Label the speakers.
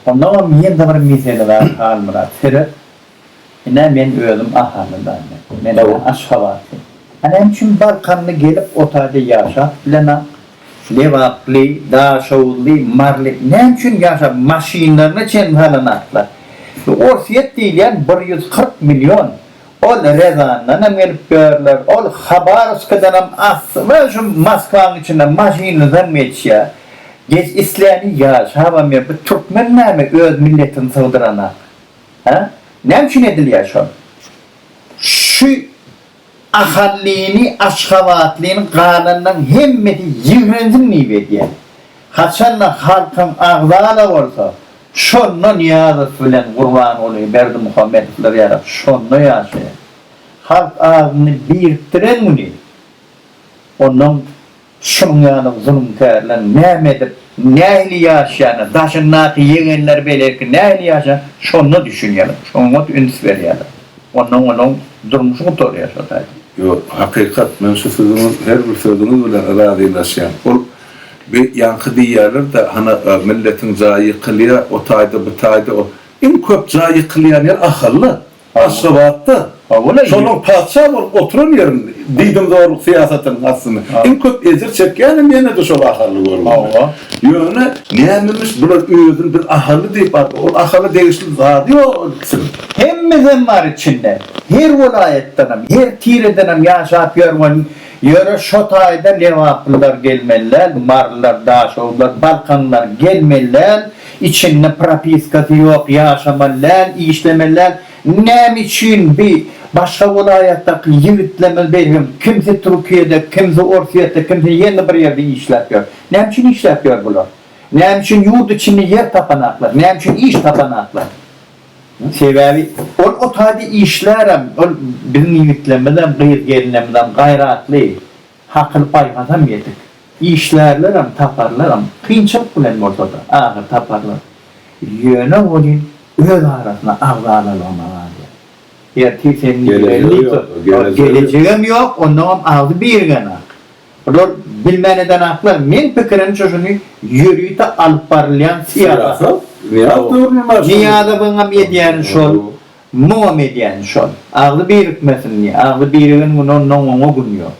Speaker 1: Ondan men de bir mesele var halmıra. Tere ine men özüm ahalından. Men Aşgabatly. Anem üçün Balkanlı gelip otayda yaşap bilena levapli, daşavulli, marli. Ne üçün yaşap maşinlarını çen halanatlar. Orsiyet deyilen 140 milyon. Ol Rezan'dan gelip görürler. Ol Habarovsk'dan aslı şu Moskva'nın içinde maşinlerden meçya. Geç İslami yaşap bir Türkmenler öz milletin sığdırana. Ha? Ne üçün ediliyor şu? Şu ahallini, Aşgabatlinin kanundan hemmeti yığrenzilmeyi veriyor. Haçanla halkın ağzağına olsa, şonla niyazet bilen kurban oluyor, Berdimuhammedowynŋ yarab, şonla yaşıyor. Halk ağzını biriktiren bunu, onun şunyanı zulüm terlen, nemedip, neyli yaşayanı, daşınnaki yeğenler belirki neyli yaşayanı, şonla düşünüyorlar, şonla üns veriyorlar. Onun durmuşunu toruyor şotaydı.
Speaker 2: Yo, hakikat, men şu sözünüz, her bir sözünüz bilen razılaşıyorum. Ol bir yankı diyarlar da hana milletin zayi kılıyor, o tayda bu tayda o. En köp zayi kılıyor yer akıllı, Aşgabat'ta. Şonun padşah olup oturun yerin, diydim doğruluk siyasetinin aslında. En köp ezir çekkenim yine de şol akıllı görmüyor. Yöne, neymemiş bunlar özün bir akıllı deyip artık, o akıllı değişli zadi o.
Speaker 1: Hemmizin var içinde. Her vilayettenim, her Tire'denim yaşap yorman. Yörü şotayda levaplılar gelmeliler, marlılar, daşoğullar, Balkanlar gelmeliler. İçinde propiskatı yok, yaşamalılar, işlemeliler. Nem için bir başka vilayetteki yiğitlemel benim. Kimse Türkiye'de, kimse Orsiyet'te, kimse yeni bir yerde işletiyor. Nem için işletiyor bunlar? Nem için yurt içinde yer tapanaklar, nem için iş tapanaklar. Sebebi, o tadı işlerim, bizim yiğitlemeden, gayretlerimden, gayratlı, hakkını paylaşam yedik. İşlerlerim, taparlarım, kıyınçılık bilen ortada, ağır taparlar. Yöne olun, öz arasına ağlarlar. Yerti senin geleceğim yok, ondan ağzı bir gana. Onlar bilmeneden aklar, men fikrini çocuğunu yürüyüte alıp parlayan Syyasaty. Niyada bana medyen şol, mu medyen şol. Ağlı bir hükmesin niye? Ağlı bir hükmesin onun gün yok.